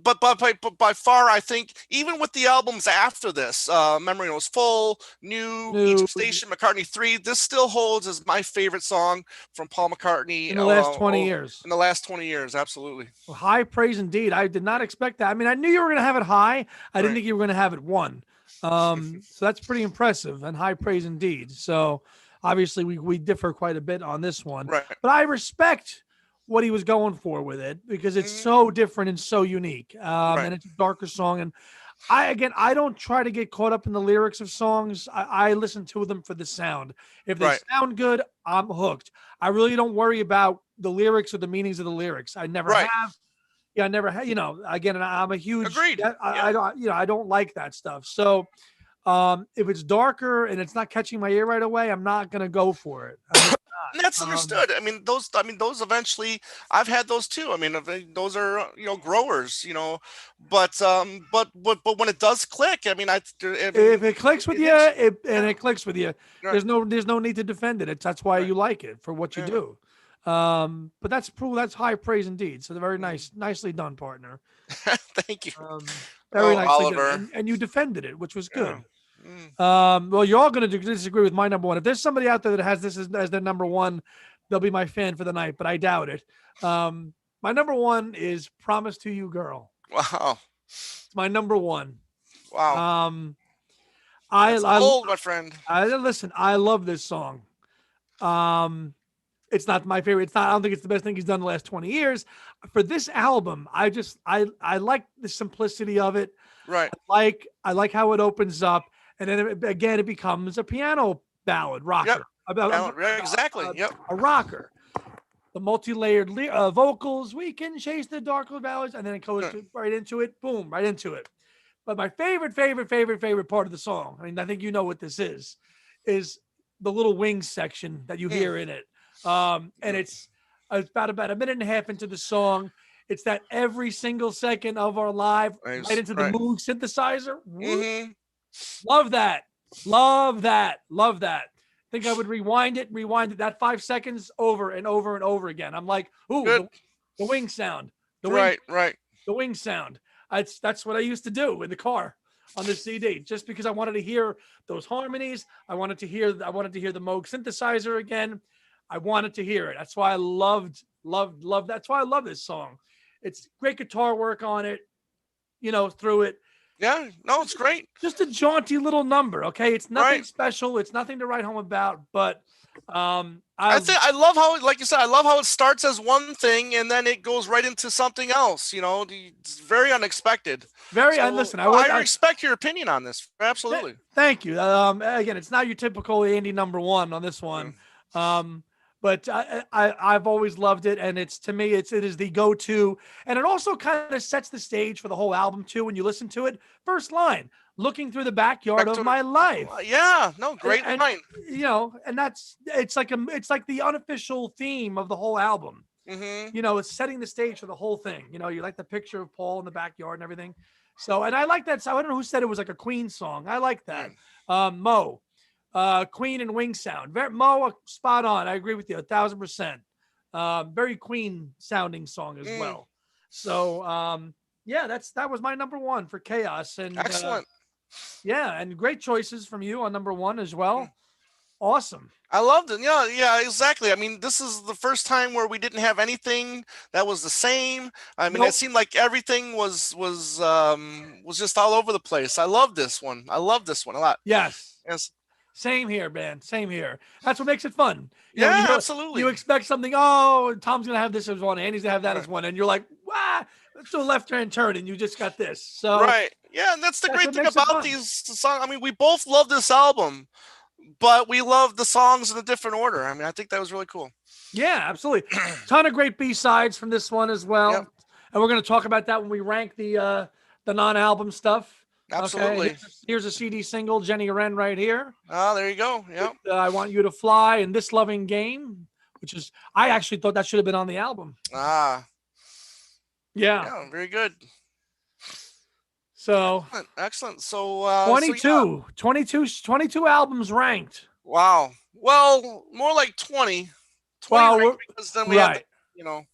by far, I think even with the albums after this, Memory Was Full, New, Each No. Station, McCartney 3, this still holds as my favorite song from Paul McCartney In the last 20 years. in the last 20 years. Absolutely. Well, high praise indeed. I did not expect that. I mean, I knew you were going to have it high. I didn't Right. think you were going to have it one. So that's pretty impressive and high praise indeed. So obviously we differ quite a bit on this one, Right. but I respect what he was going for with it because it's so different and so unique. Right. And it's a darker song. And I don't try to get caught up in the lyrics of songs. I listen to them for the sound. If they Right. sound good, I'm hooked. I really don't worry about the lyrics or the meanings of the lyrics. I never Right. have. Yeah, I never had, again, and I'm a huge, Agreed. I don't, I don't like that stuff. So, if it's darker and it's not catching my ear right away, I'm not going to go for it. I'm just And that's not. understood. Those eventually, I've had those too. I mean, those are growers. But when it does click, I mean, If it clicks with you, is. it clicks with you, Right. there's no need to defend it. That's why Right. you like it for what you Yeah. do. But that's high praise indeed. So they're very nicely done, partner. Thank you. Very Oh, nicely Oliver. done. And you defended it, which was good. Yeah. Well, you're all going to disagree with my number one. If there's somebody out there that has this as their number one, they'll be my fan for the night, but I doubt it. My number one is Promise to You, Girl. Wow. It's my number one. Wow. I, That's I, old, my friend. listen, I love this song. It's not my favorite. It's not, I don't think it's the best thing he's done in the last 20 years. For this album, I like the simplicity of it. Right. I like how it opens up, and then again it becomes a piano ballad rocker. Yep. Exactly. Yep. A rocker. The multi-layered vocals. We can chase the darker ballads, and then it goes right into it. Boom, right into it. But my favorite part of the song, I mean, I think you know what this is the little wings section that you hear in it. And it's about a minute and a half into the song. It's that every single second of our life, right into the Moog synthesizer. Mm-hmm. Love that. Love that. Love that. Think I would rewind it that 5 seconds over and over and over again. I'm like, ooh, the wing sound. Right. The wing sound. That's what I used to do in the car on the CD, just because I wanted to hear those harmonies. I wanted to hear the Moog synthesizer again. I wanted to hear it. That's why I loved. That's why I love this song. It's great guitar work on it, through it. Yeah, no, it's great. Just a jaunty little number, okay? It's nothing special. It's nothing to write home about, but I love how, like you said, I love how it starts as one thing and then it goes right into something else. It's very unexpected. Listen, I respect your opinion on this. Absolutely. Thank you. Again, it's not your typical Andy number one on this one. But I've always loved it, and to me it is the go-to, and it also kind of sets the stage for the whole album too. When you listen to it, first line, "Looking through the backyard of my life." Yeah, no, great line. And it's like the unofficial theme of the whole album. Mm-hmm. It's setting the stage for the whole thing. You like the picture of Paul in the backyard and everything. So, and I like that. So I don't know who said it was like a Queen song. I like that. Mo. Queen and wing sound. Mo, spot on. I agree with you 1,000%. Very Queen sounding song as well. So that was my number one for Chaos. And excellent. And great choices from you on number one as well. Awesome. I loved it. Yeah, exactly. I mean, this is the first time where we didn't have anything that was the same. I mean, It seemed like everything was just all over the place. I love this one. I love this one a lot. Yes. Same here, man. Same here. That's what makes it fun. When Yeah, you absolutely. expect something. Oh, Tom's gonna have this as one, Andy's gonna have that as Right. one, and you're like, wow, let's do a left-hand turn, and you just got this. So Right. Yeah, and that's the that's great what thing makes it about fun. these songs. I mean, we both love this album, but we love the songs in a different order. I mean, I think that was really cool. Yeah, absolutely. Ton of great B-sides from this one as Yep, well, and we're gonna talk about that when we rank the non-album stuff. Okay, absolutely. here's a CD single, Jenny Wren, right here. Ah, there you go. With Yep. I Want You to Fly and This Loving Game, which is I actually thought that should have been on the album. Ah, Yeah. yeah, very good. So Excellent. Excellent. So, so yeah. 22 albums ranked. Wow. Well, more like 20. 20 Well, ranked because then we have the, right. you know,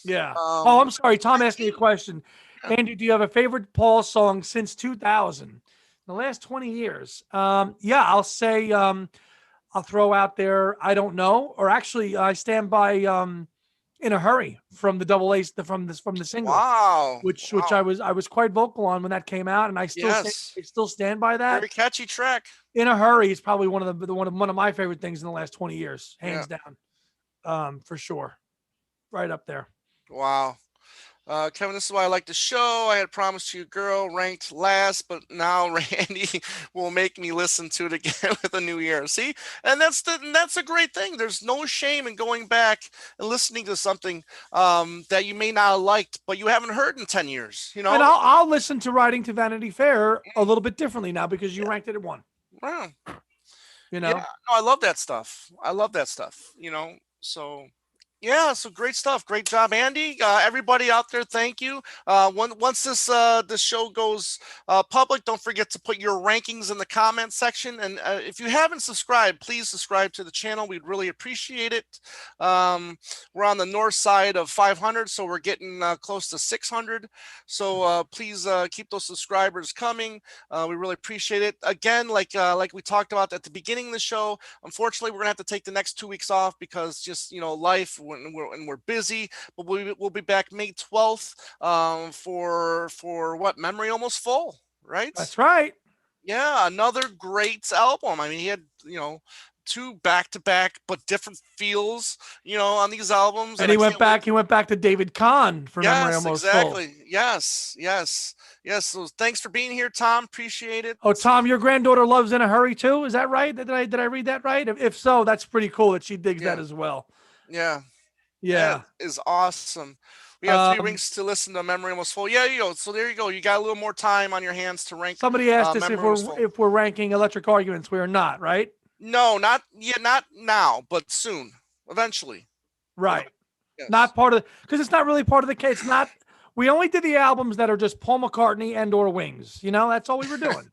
Yeah. Oh, um, I'm sorry. Tom asked me a 19. question. Yeah. Andy, do you have a favorite Paul song since 2000? The last 20 years. Yeah, I'll say I'll throw out there I Don't Know, or actually I stand by In a Hurry from the double A from the single, Wow. which Wow. I was quite vocal on when that came out, and Yes. I still stand by that. Very catchy track. In a Hurry is probably one of my favorite things in the last 20 years, Yeah. hands down, for sure, right up there. Wow. Kevin, this is why I like the show. I had promised you, girl, ranked last, but now Randy will make me listen to it again with a new year. See, and that's a great thing. There's no shame in going back and listening to something that you may not have liked, but you haven't heard in 10 years. You And know? I'll listen to Riding to Vanity Fair a little bit differently now because you ranked it at one. Wow. You Yeah. know, No, I love that stuff. I love that stuff. So yeah, so great stuff. Great job, Andy. Everybody out there, thank you. Once this show goes public, don't forget to put your rankings in the comment section. And if you haven't subscribed, please subscribe to the channel. We'd really appreciate it. We're on the north side of 500, so we're getting close to 600. So please keep those subscribers coming. We really appreciate it. Again, like we talked about at the beginning of the show, unfortunately, we're gonna have to take the next 2 weeks off because just life when we're busy. But we'll be back May 12th for what, Memory Almost Full, right? that's right. Yeah, another great album. I mean, he had two back to back but different feels on these albums, And and I can't wait. he went back to David Kahn for Memory Yes, Almost Full. exactly. Yes, yes, yes. So thanks for being here, Tom. Appreciate it. Oh, Tom, your granddaughter loves In a Hurry too. Is that right? Did I read that right? If so, that's pretty cool that she digs that Yeah, as well. yeah. That Yeah. is awesome. We have three Um, rings to listen to Memory Almost Full. Yeah, you go. So there you go. You got a little more time on your hands to rank Somebody asked us Memory Almost Full. if we're ranking Electric Arguments. We are not, right? No, not now, but soon, eventually. Right. Yes. Not part of because it's not really part of the case. It's not. We only did the albums that are just Paul McCartney and or Wings. That's all we were doing.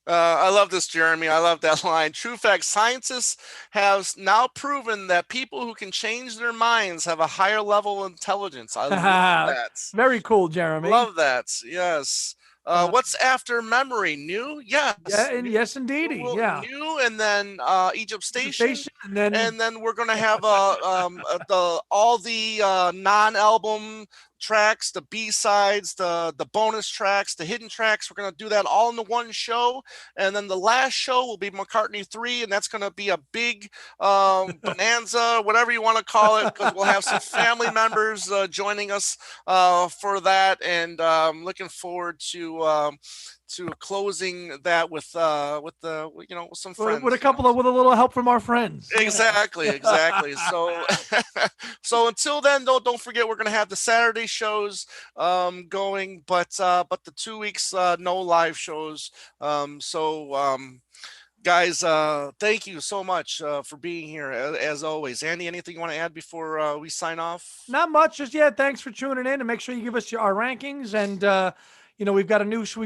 I love this, Jeremy. I love that line. True fact, scientists have now proven that people who can change their minds have a higher level of intelligence. I love that. Very cool, Jeremy. Love that. Yes. Uh, What's after memory? New? Yes. yeah, and yes, indeedy. Yeah. New, and then Egypt Station, And and then we're gonna have all the non-album tracks, the B-sides, the bonus tracks, the hidden tracks. We're gonna do that all in the one show, and then the last show will be McCartney 3, and that's gonna be a big bonanza, whatever you want to call it, because we'll have some family members joining us for that, and looking forward to closing that with some friends. with with a little help from our friends. Exactly, exactly. So so until then, though, don't forget we're gonna have the Saturday shows going, but the 2 weeks no live shows. Guys, thank you so much for being here as always. Andy, anything you want to add before we sign off? Not much, just yet. Thanks for tuning in, and make sure you give us our rankings. And we've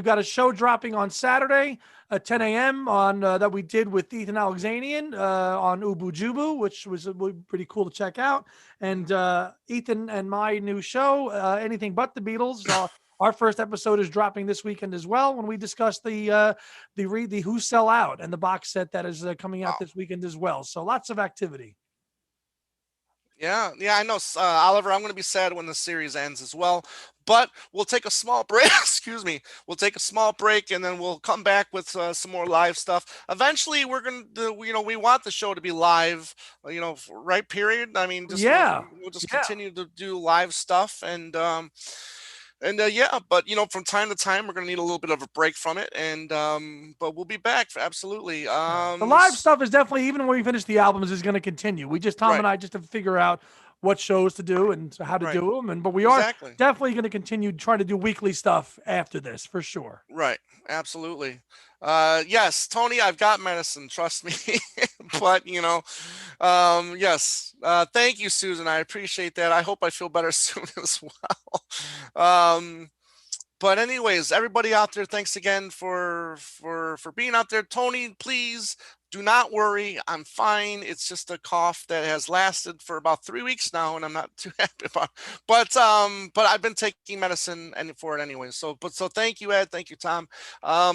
got a show dropping on Saturday at 10 a.m. on that we did with Ethan Alexanian on Ubu Jubu, which was pretty cool to check out. And Ethan and my new show, Anything But the Beatles. Our first episode is dropping this weekend as well, when we discuss the Who Sell Out and the box set that is coming out this weekend as well. So lots of activity. Yeah, yeah, I know, Oliver. I'm going to be sad when the series ends as well. But we'll take a small break. Excuse me. We'll take a small break, and then we'll come back with some more live stuff. Eventually, we're going to, we want the show to be live. Right? Period. I mean, just Yeah, we'll just yeah. continue to do live stuff, and yeah. But from time to time, we're going to need a little bit of a break from it, and but we'll be back absolutely. Yeah. The live stuff is definitely, even when we finish the albums, is going to continue. We just, Tom Right, and I, just have to figure out what shows to do and how to right, do them. But we are exactly. definitely going to continue trying to do weekly stuff after this for sure. Right. Absolutely. Yes, Tony, I've got medicine, trust me. But, yes. Thank you, Susan. I appreciate that. I hope I feel better soon as well. But anyways, everybody out there, thanks again for being out there. Tony, please do not worry. I'm fine. It's just a cough that has lasted for about 3 weeks now, and I'm not too happy about it. But I've been taking medicine and for it anyway. So thank you, Ed. Thank you, Tom.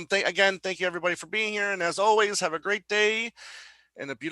Thank you everybody for being here. And as always, have a great day and a beautiful